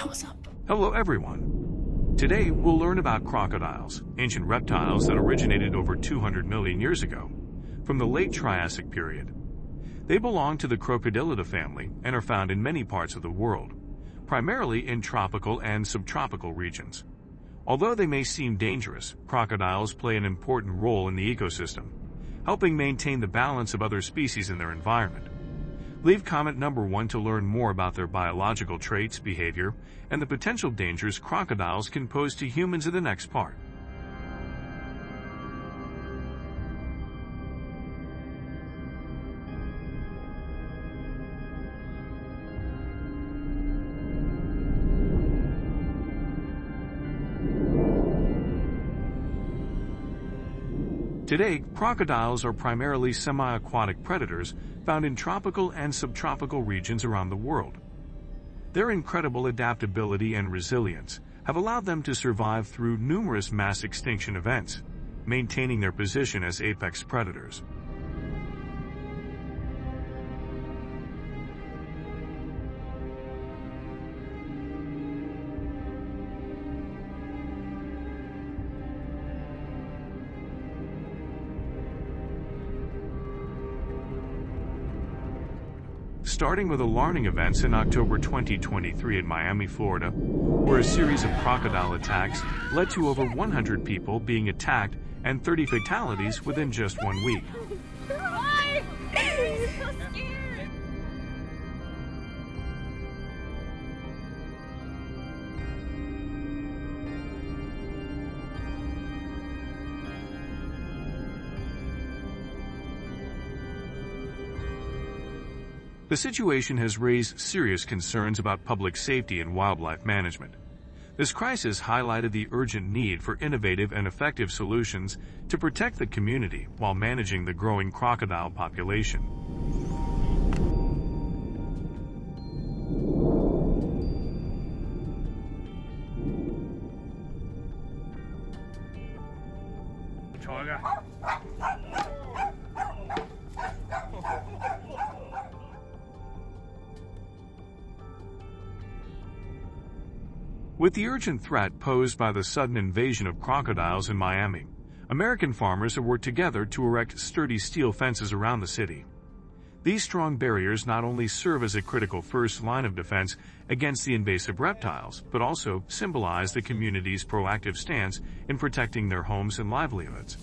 what's up? Hello everyone. Today we'll learn about crocodiles, ancient reptiles that originated over 200 million years ago, from the late Triassic period. They belong to the Crocodilidae family and are found in many parts of the world, primarily in tropical and subtropical regions. Although they may seem dangerous, crocodiles play an important role in the ecosystem, helping maintain the balance of other species in their environment. Leave comment number 1 to learn more about their biological traits, behavior, and the potential dangers crocodiles can pose to humans in the next part. Today, crocodiles are primarily semi-aquatic predators found in tropical and subtropical regions around the world. Their incredible adaptability and resilience have allowed them to survive through numerous mass extinction events, maintaining their position as apex predators. Starting with alarming events in October 2023 in Miami, Florida, where a series of crocodile attacks led to over 100 people being attacked and 30 fatalities within just 1 week. Why? I'm so scared. The situation has raised serious concerns about public safety and wildlife management. This crisis highlighted the urgent need for innovative and effective solutions to protect the community while managing the growing crocodile population. With the urgent threat posed by the sudden invasion of crocodiles in Miami, American farmers have worked together to erect sturdy steel fences around the city. These strong barriers not only serve as a critical first line of defense against the invasive reptiles, but also symbolize the community's proactive stance in protecting their homes and livelihoods.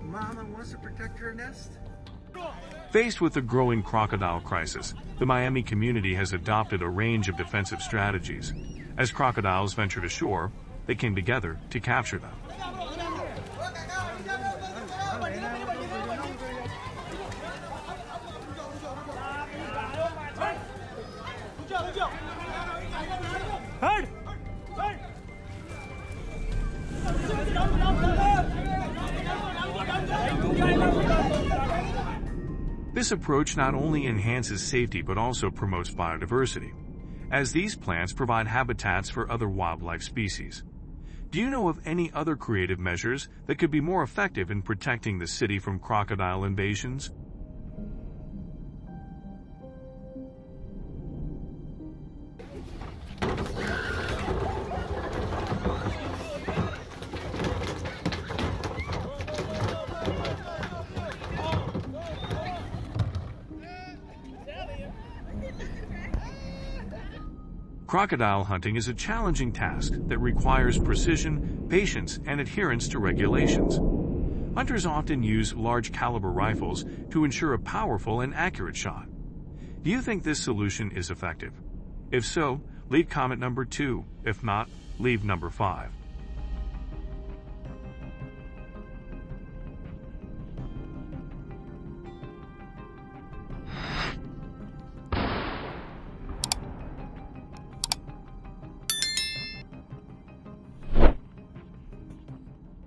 Mama wants to protect her nest? Faced with the growing crocodile crisis, the Miami community has adopted a range of defensive strategies. As crocodiles ventured ashore, they came together to capture them. This approach not only enhances safety but also promotes biodiversity, as these plants provide habitats for other wildlife species. Do you know of any other creative measures that could be more effective in protecting the city from crocodile invasions? Crocodile hunting is a challenging task that requires precision, patience, and adherence to regulations. Hunters often use large caliber rifles to ensure a powerful and accurate shot. Do you think this solution is effective? If so, leave comment number 2. If not, leave number 5.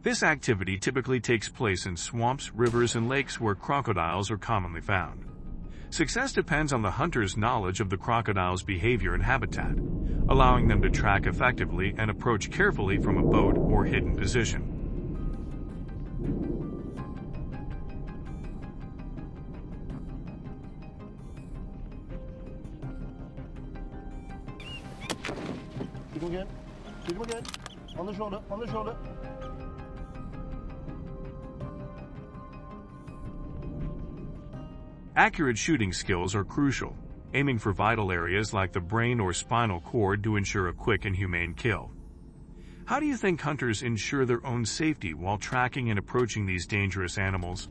This activity typically takes place in swamps, rivers, and lakes where crocodiles are commonly found. Success depends on the hunter's knowledge of the crocodile's behavior and habitat, allowing them to track effectively and approach carefully from a boat or hidden position. Shoot him again. Shoot him again. On the shoulder. On the shoulder. Accurate shooting skills are crucial, aiming for vital areas like the brain or spinal cord to ensure a quick and humane kill. How do you think hunters ensure their own safety while tracking and approaching these dangerous animals?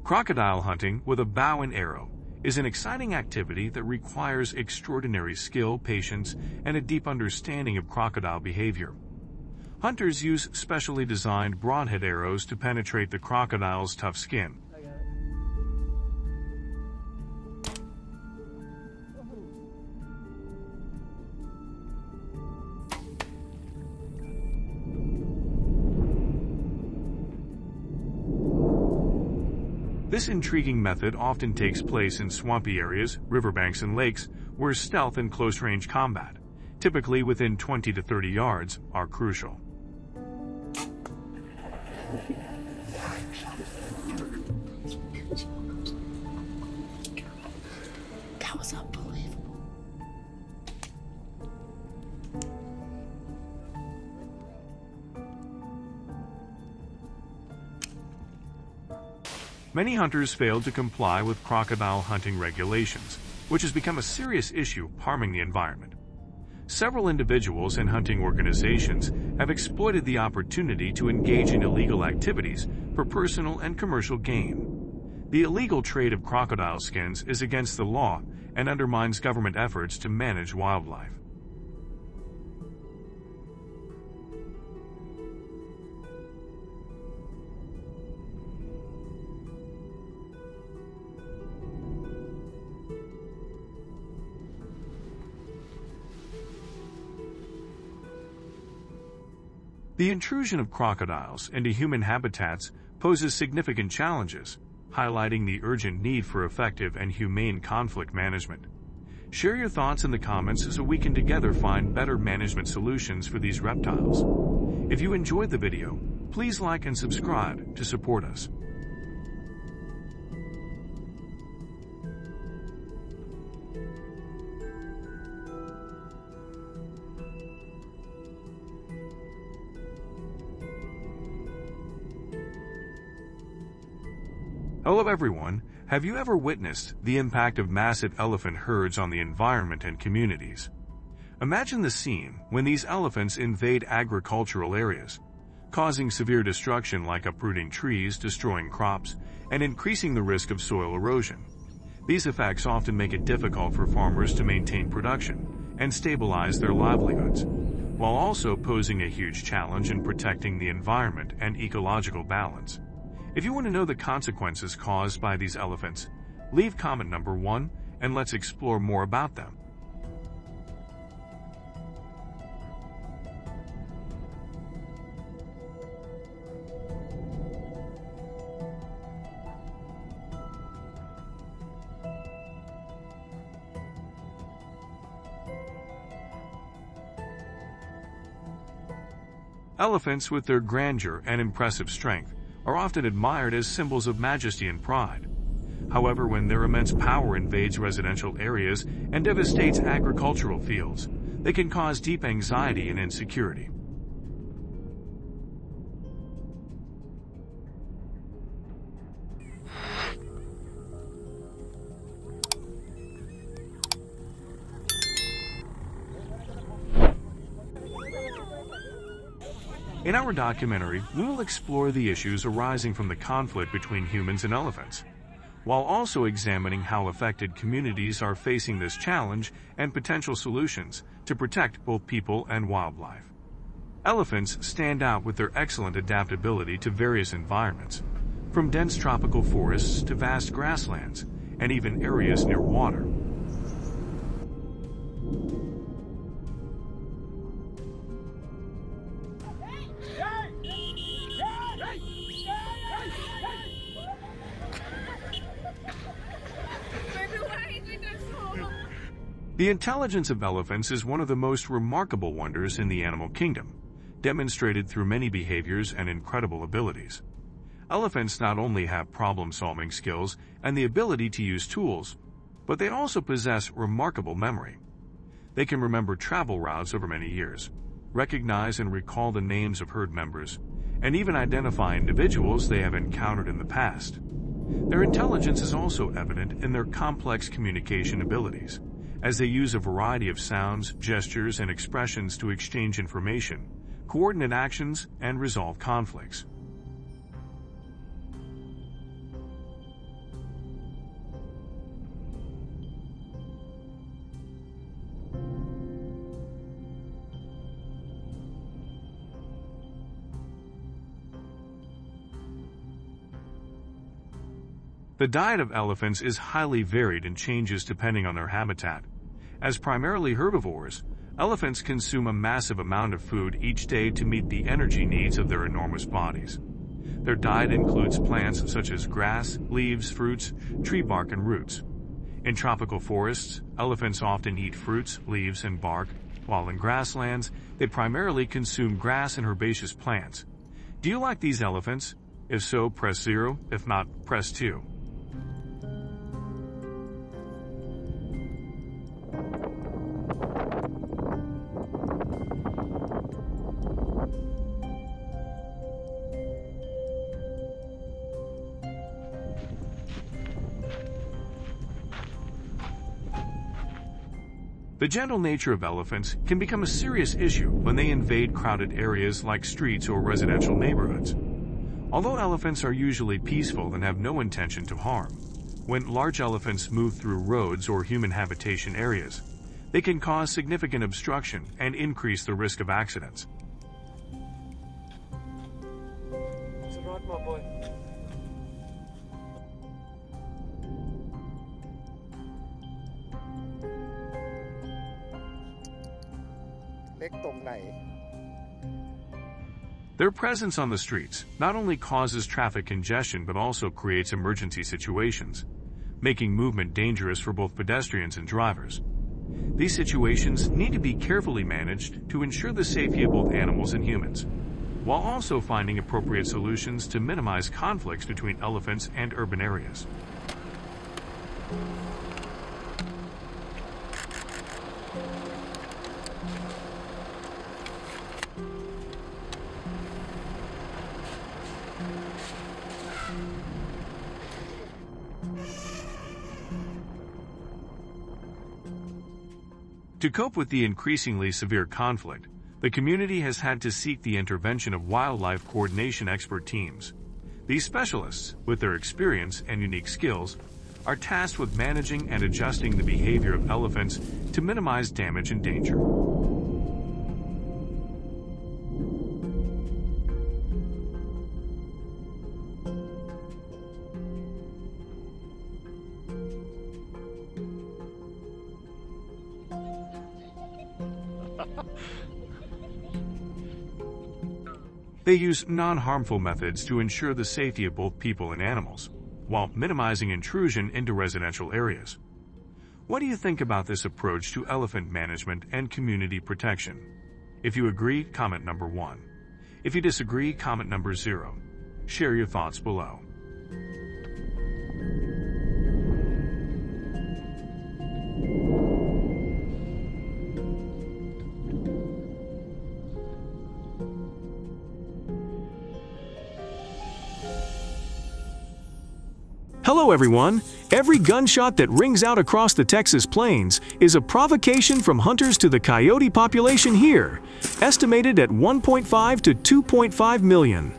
Crocodile hunting with a bow and arrow is an exciting activity that requires extraordinary skill, patience, and a deep understanding of crocodile behavior. Hunters use specially designed broadhead arrows to penetrate the crocodile's tough skin. This intriguing method often takes place in swampy areas, riverbanks, and lakes, where stealth and close-range combat, typically within 20 to 30 yards, are crucial. That was unbelievable. Many hunters failed to comply with crocodile hunting regulations, which has become a serious issue harming the environment. Several individuals and hunting organizations have exploited the opportunity to engage in illegal activities for personal and commercial gain. The illegal trade of crocodile skins is against the law and undermines government efforts to manage wildlife. The intrusion of crocodiles into human habitats poses significant challenges, highlighting the urgent need for effective and humane conflict management. Share your thoughts in the comments so we can together find better management solutions for these reptiles. If you enjoyed the video, please like and subscribe to support us. Hello everyone, have you ever witnessed the impact of massive elephant herds on the environment and communities? Imagine the scene when these elephants invade agricultural areas, causing severe destruction like uprooting trees, destroying crops, and increasing the risk of soil erosion. These effects often make it difficult for farmers to maintain production and stabilize their livelihoods, while also posing a huge challenge in protecting the environment and ecological balance. If you want to know the consequences caused by these elephants, leave comment number 1 and let's explore more about them. Elephants, with their grandeur and impressive strength, are often admired as symbols of majesty and pride. However, when their immense power invades residential areas and devastates agricultural fields, they can cause deep anxiety and insecurity. In our documentary, we will explore the issues arising from the conflict between humans and elephants, while also examining how affected communities are facing this challenge and potential solutions to protect both people and wildlife. Elephants stand out with their excellent adaptability to various environments, from dense tropical forests to vast grasslands, and even areas near water. The intelligence of elephants is one of the most remarkable wonders in the animal kingdom, demonstrated through many behaviors and incredible abilities. Elephants not only have problem-solving skills and the ability to use tools, but they also possess remarkable memory. They can remember travel routes over many years, recognize and recall the names of herd members, and even identify individuals they have encountered in the past. Their intelligence is also evident in their complex communication abilities, as they use a variety of sounds, gestures, and expressions to exchange information, coordinate actions, and resolve conflicts. The diet of elephants is highly varied and changes depending on their habitat. As primarily herbivores, elephants consume a massive amount of food each day to meet the energy needs of their enormous bodies. Their diet includes plants such as grass, leaves, fruits, tree bark, and roots. In tropical forests, elephants often eat fruits, leaves, and bark, while in grasslands, they primarily consume grass and herbaceous plants. Do you like these elephants? If so, press 0. If not, press 2. The gentle nature of elephants can become a serious issue when they invade crowded areas like streets or residential neighborhoods. Although elephants are usually peaceful and have no intention to harm, when large elephants move through roads or human habitation areas, they can cause significant obstruction and increase the risk of accidents. It's a rod, my boy. Their presence on the streets not only causes traffic congestion but also creates emergency situations, making movement dangerous for both pedestrians and drivers. These situations need to be carefully managed to ensure the safety of both animals and humans, while also finding appropriate solutions to minimize conflicts between elephants and urban areas. To cope with the increasingly severe conflict, the community has had to seek the intervention of wildlife coordination expert teams. These specialists, with their experience and unique skills, are tasked with managing and adjusting the behavior of elephants to minimize damage and danger. They use non-harmful methods to ensure the safety of both people and animals, while minimizing intrusion into residential areas. What do you think about this approach to elephant management and community protection? If you agree, comment number 1. If you disagree, comment number 0. Share your thoughts below. Hello everyone! Every gunshot that rings out across the Texas plains is a provocation from hunters to the coyote population here, estimated at 1.5 to 2.5 million.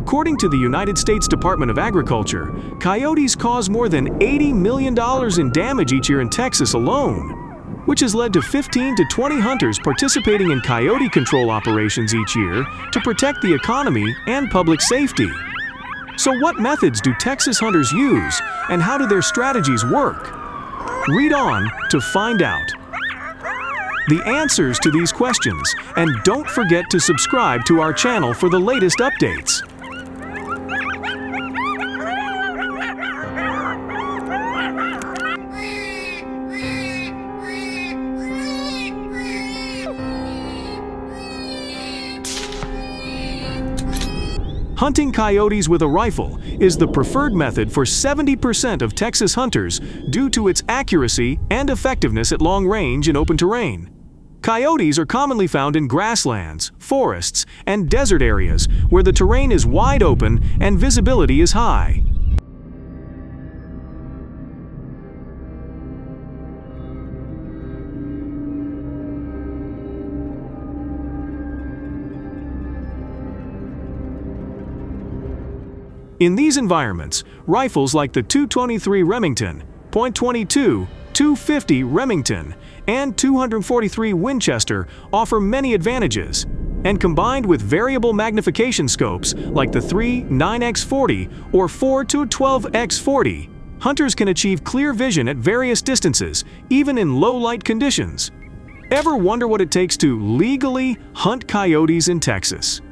According to the United States Department of Agriculture, coyotes cause more than $80 million in damage each year in Texas alone, which has led to 15 to 20 hunters participating in coyote control operations each year to protect the economy and public safety. So what methods do Texas hunters use, and how do their strategies work? Read on to find out the answers to these questions, and don't forget to subscribe to our channel for the latest updates. Hunting coyotes with a rifle is the preferred method for 70% of Texas hunters due to its accuracy and effectiveness at long range in open terrain. Coyotes are commonly found in grasslands, forests, and desert areas where the terrain is wide open and visibility is high. In these environments, rifles like the .223 Remington, .22, .250 Remington, and .243 Winchester offer many advantages, and combined with variable magnification scopes like the 3-9x40 or 4-12x40, hunters can achieve clear vision at various distances, even in low-light conditions. Ever wonder what it takes to legally hunt coyotes in Texas?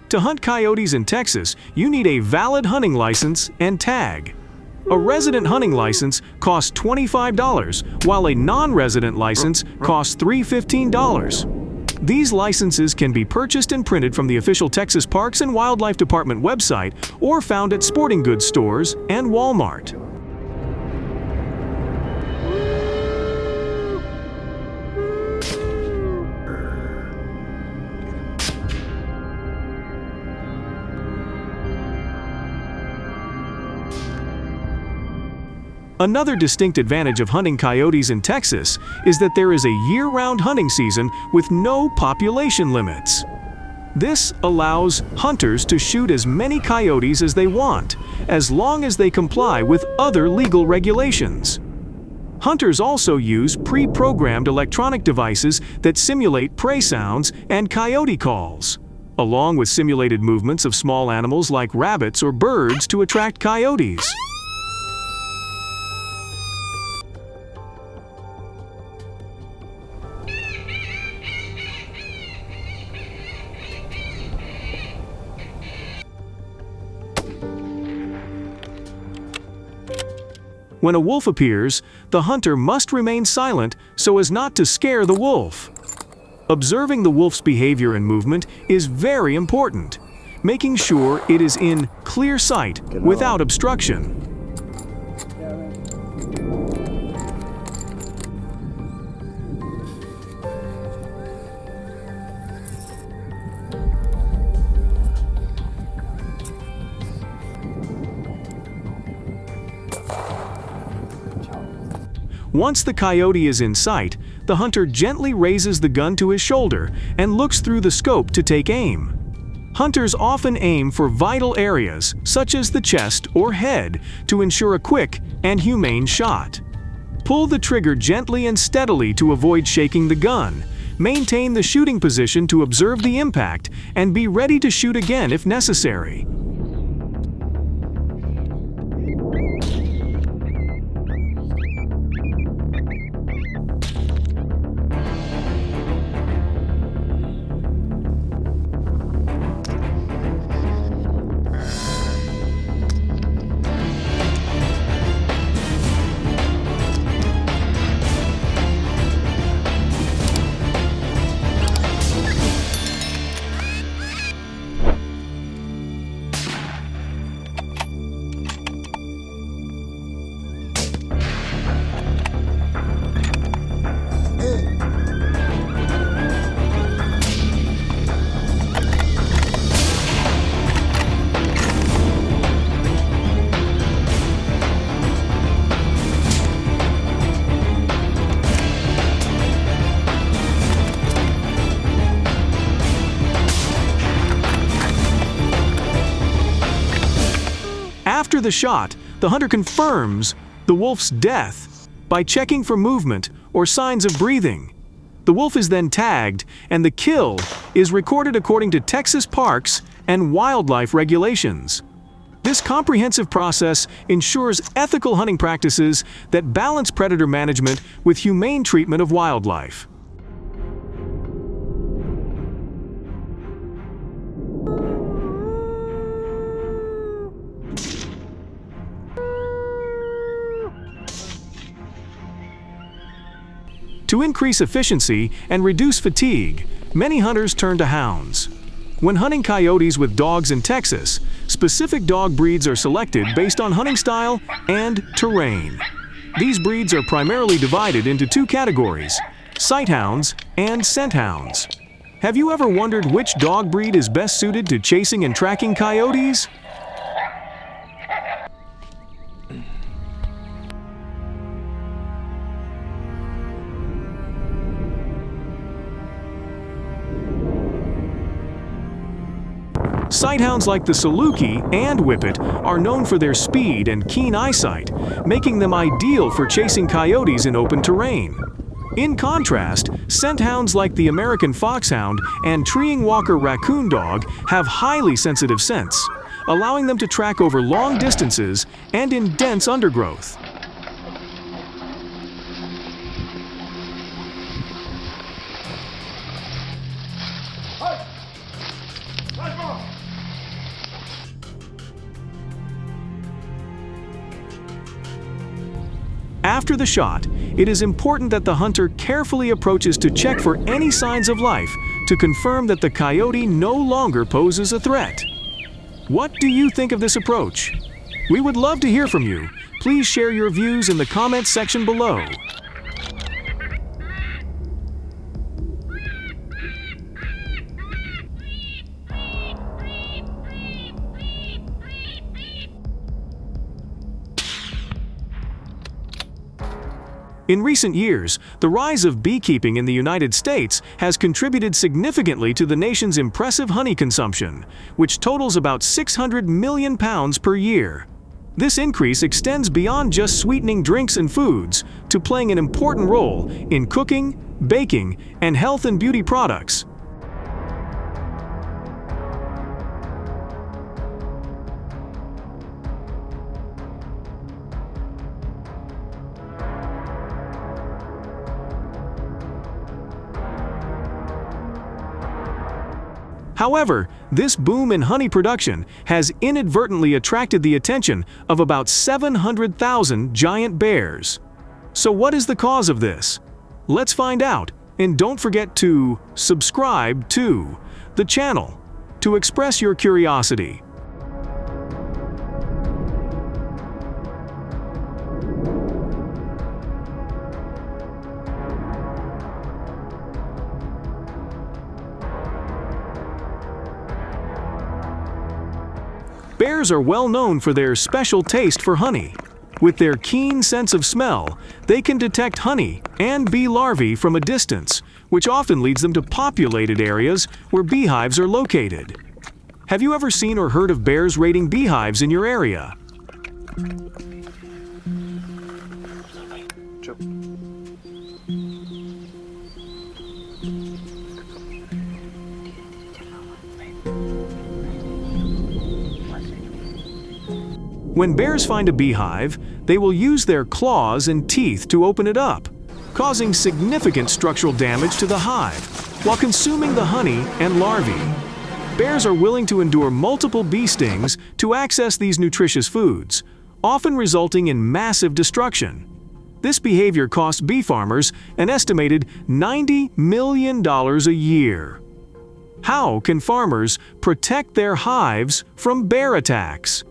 To hunt coyotes in Texas, you need a valid hunting license and tag. A resident hunting license costs $25, while a non-resident license costs $315. These licenses can be purchased and printed from the official Texas Parks and Wildlife Department website or found at sporting goods stores and Walmart. Another distinct advantage of hunting coyotes in Texas is that there is a year-round hunting season with no population limits. This allows hunters to shoot as many coyotes as they want, as long as they comply with other legal regulations. Hunters also use pre-programmed electronic devices that simulate prey sounds and coyote calls, along with simulated movements of small animals like rabbits or birds to attract coyotes. When a wolf appears, the hunter must remain silent so as not to scare the wolf. Observing the wolf's behavior and movement is very important, making sure it is in clear sight without obstruction. Once the coyote is in sight, the hunter gently raises the gun to his shoulder and looks through the scope to take aim. Hunters often aim for vital areas, such as the chest or head, to ensure a quick and humane shot. Pull the trigger gently and steadily to avoid shaking the gun. Maintain the shooting position to observe the impact, and be ready to shoot again if necessary. After the shot, the hunter confirms the wolf's death by checking for movement or signs of breathing. The wolf is then tagged, and the kill is recorded according to Texas parks and wildlife regulations. This comprehensive process ensures ethical hunting practices that balance predator management with humane treatment of wildlife. To increase efficiency and reduce fatigue, many hunters turn to hounds. When hunting coyotes with dogs in Texas, specific dog breeds are selected based on hunting style and terrain. These breeds are primarily divided into two categories: sight hounds and scent hounds. Have you ever wondered which dog breed is best suited to chasing and tracking coyotes? Sighthounds like the Saluki and Whippet are known for their speed and keen eyesight, making them ideal for chasing coyotes in open terrain. In contrast, scent hounds like the American Foxhound and Treeing Walker Raccoon Dog have highly sensitive scents, allowing them to track over long distances and in dense undergrowth. After the shot, it is important that the hunter carefully approaches to check for any signs of life to confirm that the coyote no longer poses a threat. What do you think of this approach? We would love to hear from you. Please share your views in the comments section below. In recent years, the rise of beekeeping in the United States has contributed significantly to the nation's impressive honey consumption, which totals about 600 million pounds per year. This increase extends beyond just sweetening drinks and foods to playing an important role in cooking, baking, and health and beauty products. However, this boom in honey production has inadvertently attracted the attention of about 700,000 giant bears. So what is the cause of this? Let's find out, and don't forget to subscribe to the channel to express your curiosity. Bears are well known for their special taste for honey. With their keen sense of smell, they can detect honey and bee larvae from a distance, which often leads them to populated areas where beehives are located. Have you ever seen or heard of bears raiding beehives in your area? When bears find a beehive, they will use their claws and teeth to open it up, causing significant structural damage to the hive, while consuming the honey and larvae. Bears are willing to endure multiple bee stings to access these nutritious foods, often resulting in massive destruction. This behavior costs bee farmers an estimated $90 million a year. How can farmers protect their hives from bear attacks?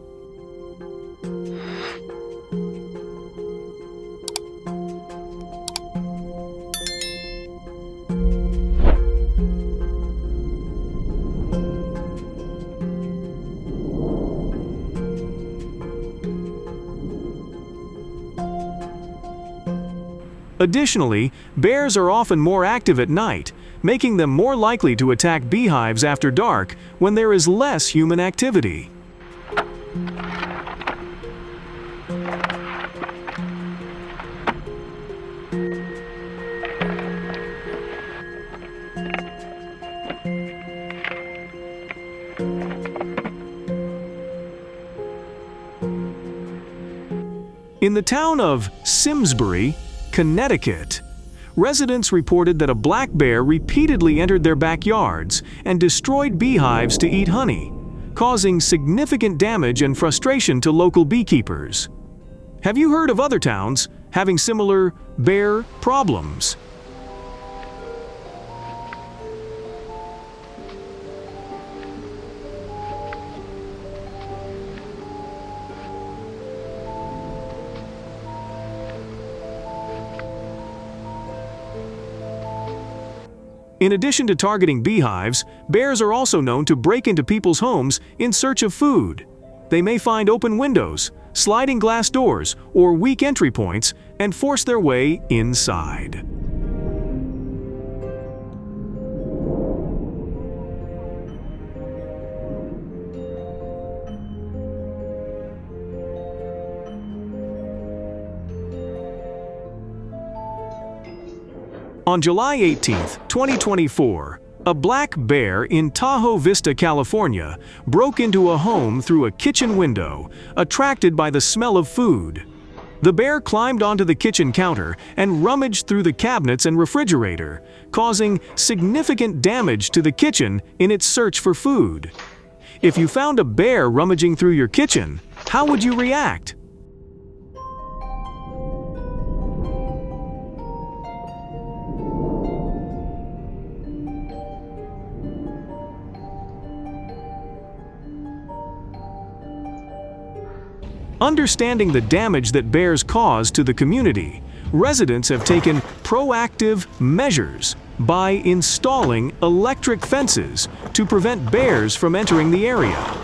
Additionally, bears are often more active at night, making them more likely to attack beehives after dark when there is less human activity. In the town of Simsbury, Connecticut, residents reported that a black bear repeatedly entered their backyards and destroyed beehives to eat honey, causing significant damage and frustration to local beekeepers. Have you heard of other towns having similar bear problems? In addition to targeting beehives, bears are also known to break into people's homes in search of food. They may find open windows, sliding glass doors, or weak entry points and force their way inside. On July 18, 2024, a black bear in Tahoe Vista, California, broke into a home through a kitchen window, attracted by the smell of food. The bear climbed onto the kitchen counter and rummaged through the cabinets and refrigerator, causing significant damage to the kitchen in its search for food. If you found a bear rummaging through your kitchen, how would you react? Understanding the damage that bears cause to the community, residents have taken proactive measures by installing electric fences to prevent bears from entering the area.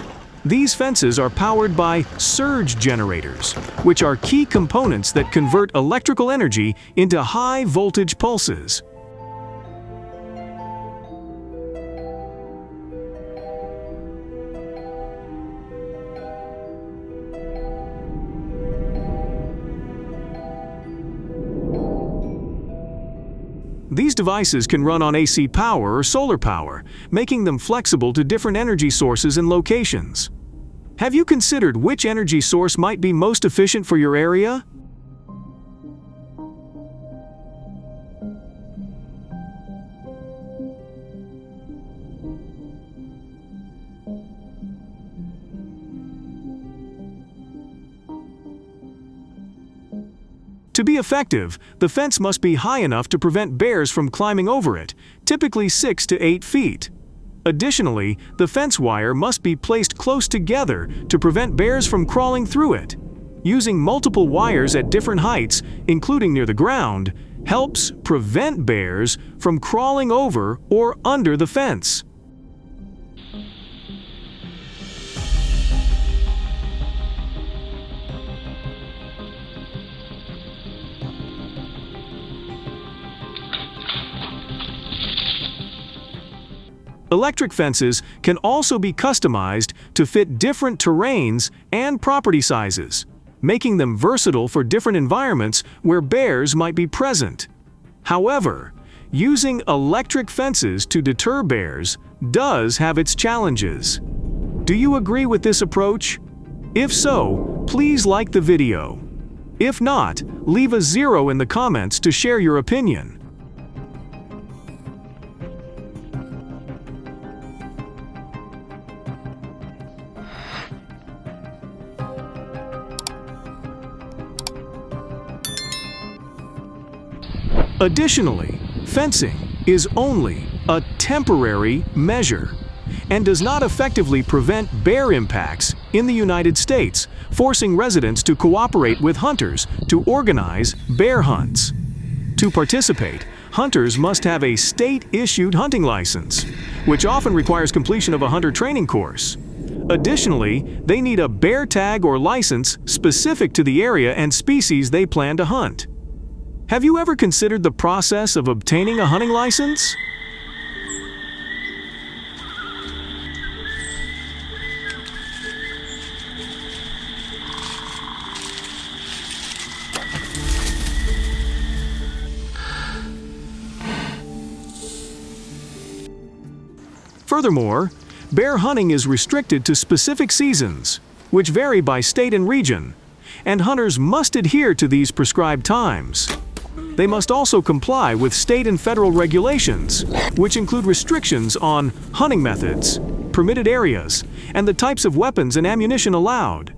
These fences are powered by surge generators, which are key components that convert electrical energy into high-voltage pulses. These devices can run on AC power or solar power, making them flexible to different energy sources and locations. Have you considered which energy source might be most efficient for your area? To be effective, the fence must be high enough to prevent bears from climbing over it, typically 6 to 8 feet. Additionally, the fence wire must be placed close together to prevent bears from crawling through it. Using multiple wires at different heights, including near the ground, helps prevent bears from crawling over or under the fence. Electric fences can also be customized to fit different terrains and property sizes, making them versatile for different environments where bears might be present. However, using electric fences to deter bears does have its challenges. Do you agree with this approach? If so, please like the video. If not, leave a 0 in the comments to share your opinion. Additionally, fencing is only a temporary measure and does not effectively prevent bear impacts in the United States, forcing residents to cooperate with hunters to organize bear hunts. To participate, hunters must have a state-issued hunting license, which often requires completion of a hunter training course. Additionally, they need a bear tag or license specific to the area and species they plan to hunt. Have you ever considered the process of obtaining a hunting license? Furthermore, bear hunting is restricted to specific seasons, which vary by state and region, and hunters must adhere to these prescribed times. They must also comply with state and federal regulations, which include restrictions on hunting methods, permitted areas, and the types of weapons and ammunition allowed.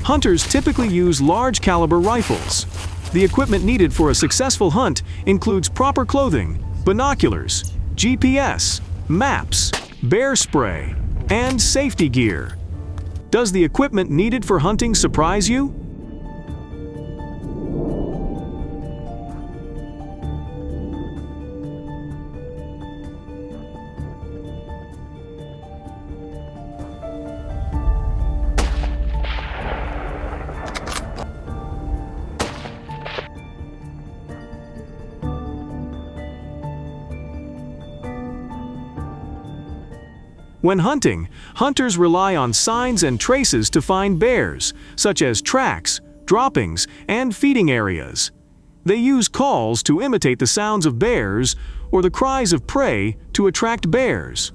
Hunters typically use large caliber rifles. The equipment needed for a successful hunt includes proper clothing, binoculars, GPS, maps, bear spray, and safety gear. Does the equipment needed for hunting surprise you? When hunting, hunters rely on signs and traces to find bears, such as tracks, droppings, and feeding areas. They use calls to imitate the sounds of bears or the cries of prey to attract bears.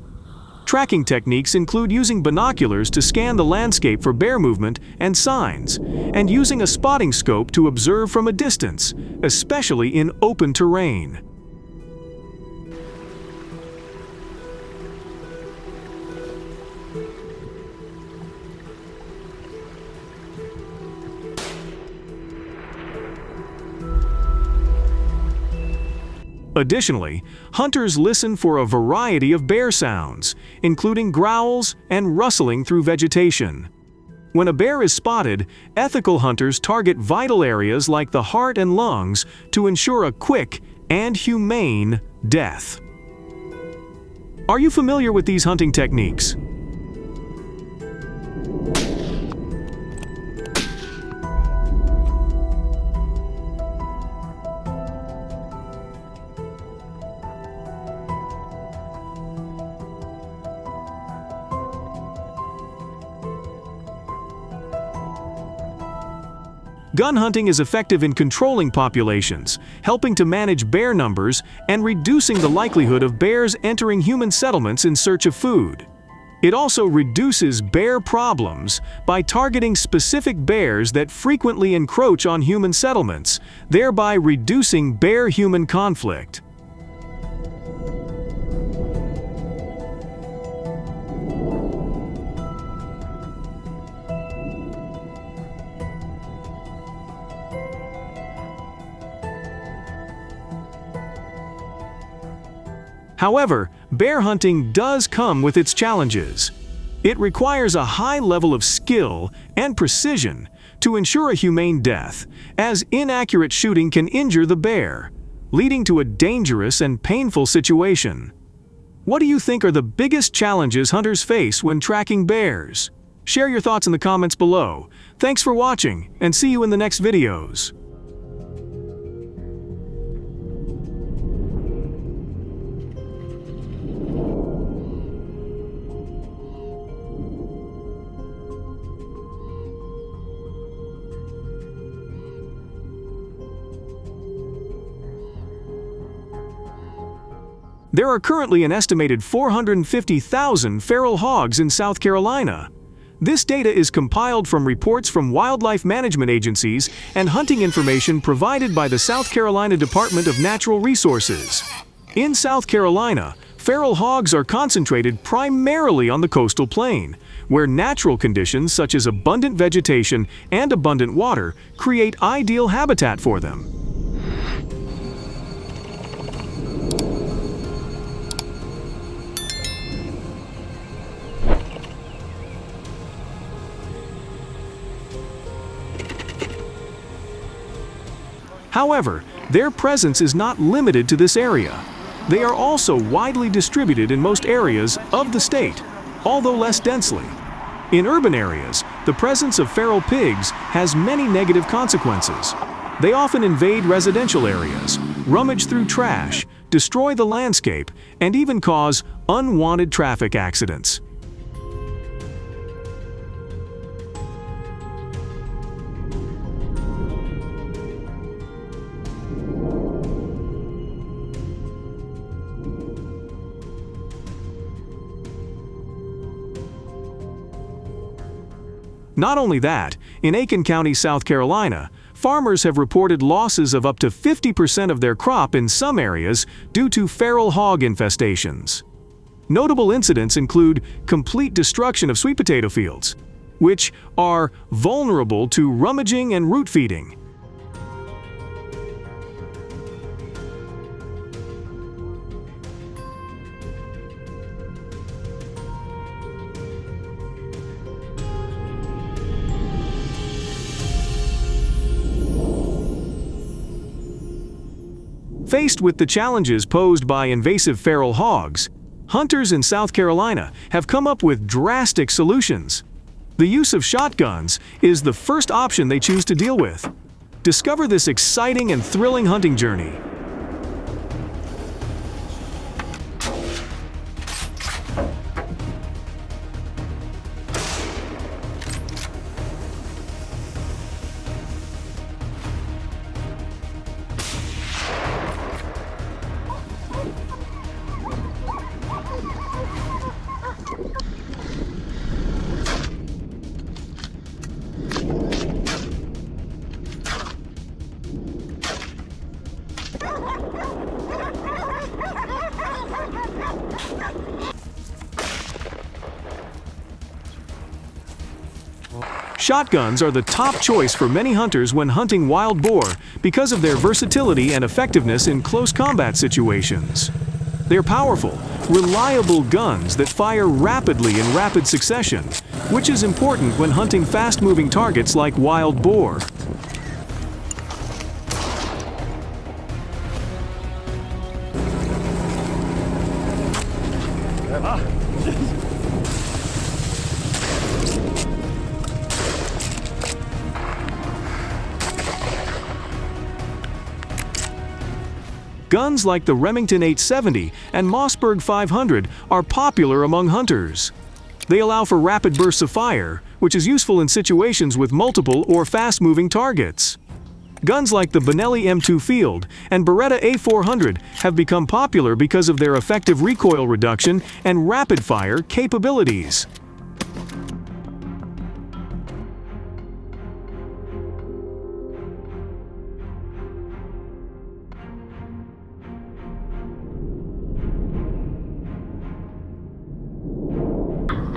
Tracking techniques include using binoculars to scan the landscape for bear movement and signs, and using a spotting scope to observe from a distance, especially in open terrain. Additionally, hunters listen for a variety of bear sounds, including growls and rustling through vegetation. When a bear is spotted, ethical hunters target vital areas like the heart and lungs to ensure a quick and humane death. Are you familiar with these hunting techniques? Gun hunting is effective in controlling populations, helping to manage bear numbers and reducing the likelihood of bears entering human settlements in search of food. It also reduces bear problems by targeting specific bears that frequently encroach on human settlements, thereby reducing bear-human conflict. However, bear hunting does come with its challenges. It requires a high level of skill and precision to ensure a humane death, as inaccurate shooting can injure the bear, leading to a dangerous and painful situation. What do you think are the biggest challenges hunters face when tracking bears? Share your thoughts in the comments below. Thanks for watching, and see you in the next videos. There are currently an estimated 450,000 feral hogs in South Carolina. This data is compiled from reports from wildlife management agencies and hunting information provided by the South Carolina Department of Natural Resources. In South Carolina, feral hogs are concentrated primarily on the coastal plain, where natural conditions such as abundant vegetation and abundant water create ideal habitat for them. However, their presence is not limited to this area. They are also widely distributed in most areas of the state, although less densely. In urban areas, the presence of feral pigs has many negative consequences. They often invade residential areas, rummage through trash, destroy the landscape, and even cause unwanted traffic accidents. Not only that, in Aiken County, South Carolina, farmers have reported losses of up to 50% of their crop in some areas due to feral hog infestations. Notable incidents include complete destruction of sweet potato fields, which are vulnerable to rummaging and root feeding. Faced with the challenges posed by invasive feral hogs, hunters in South Carolina have come up with drastic solutions. The use of shotguns is the first option they choose to deal with. Discover this exciting and thrilling hunting journey. Shotguns are the top choice for many hunters when hunting wild boar because of their versatility and effectiveness in close combat situations. They're powerful, reliable guns that fire rapidly in rapid succession, which is important when hunting fast-moving targets like wild boar. Guns like the Remington 870 and Mossberg 500 are popular among hunters. They allow for rapid bursts of fire, which is useful in situations with multiple or fast-moving targets. Guns like the Benelli M2 Field and Beretta A400 have become popular because of their effective recoil reduction and rapid-fire capabilities.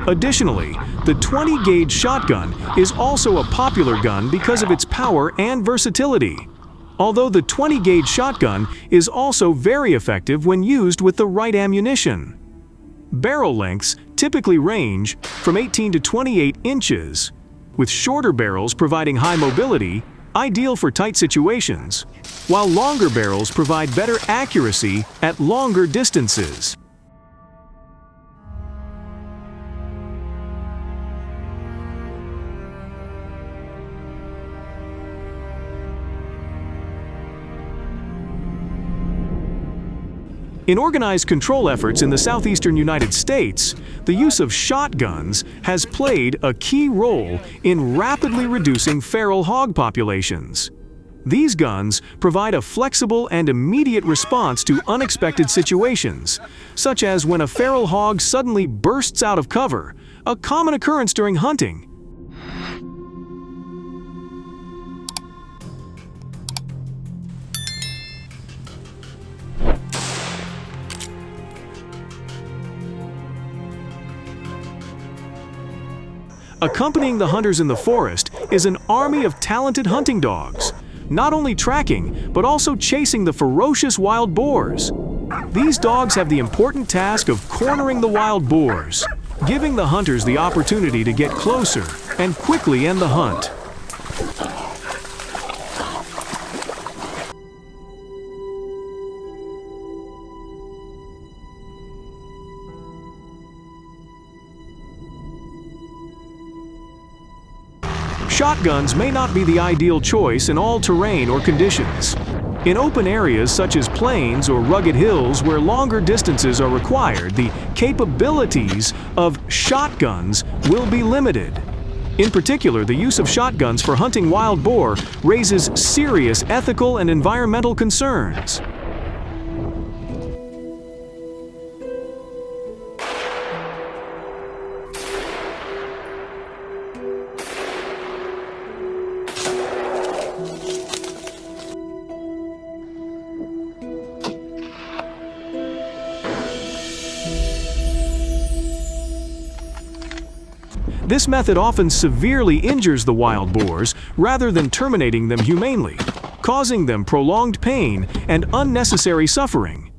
Additionally, the 20-gauge shotgun is also a popular gun because of its power and versatility. Although the 20-gauge shotgun is also very effective when used with the right ammunition. Barrel lengths typically range from 18 to 28 inches, with shorter barrels providing high mobility, ideal for tight situations, while longer barrels provide better accuracy at longer distances. In organized control efforts in the southeastern United States, the use of shotguns has played a key role in rapidly reducing feral hog populations. These guns provide a flexible and immediate response to unexpected situations, such as when a feral hog suddenly bursts out of cover, a common occurrence during hunting. Accompanying the hunters in the forest is an army of talented hunting dogs, not only tracking, but also chasing the ferocious wild boars. These dogs have the important task of cornering the wild boars, giving the hunters the opportunity to get closer and quickly end the hunt. Shotguns may not be the ideal choice in all terrain or conditions. In open areas such as plains or rugged hills where longer distances are required, the capabilities of shotguns will be limited. In particular, the use of shotguns for hunting wild boar raises serious ethical and environmental concerns. This method often severely injures the wild boars rather than terminating them humanely, causing them prolonged pain and unnecessary suffering.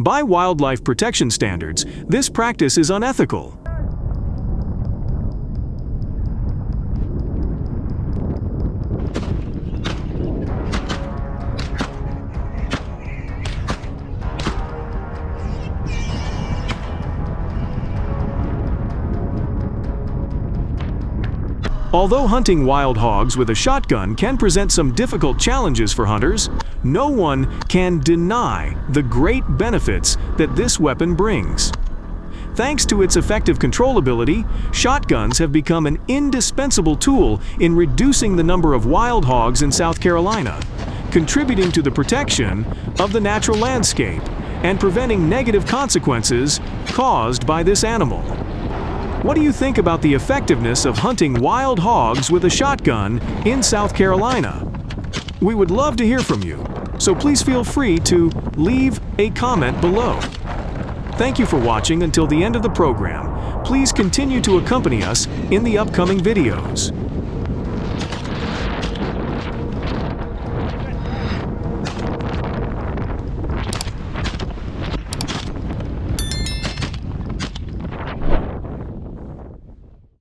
By wildlife protection standards, this practice is unethical. Although hunting wild hogs with a shotgun can present some difficult challenges for hunters, no one can deny the great benefits that this weapon brings. Thanks to its effective controllability, shotguns have become an indispensable tool in reducing the number of wild hogs in South Carolina, contributing to the protection of the natural landscape and preventing negative consequences caused by this animal. What do you think about the effectiveness of hunting wild hogs with a shotgun in South Carolina? We would love to hear from you, so please feel free to leave a comment below. Thank you for watching until the end of the program. Please continue to accompany us in the upcoming videos.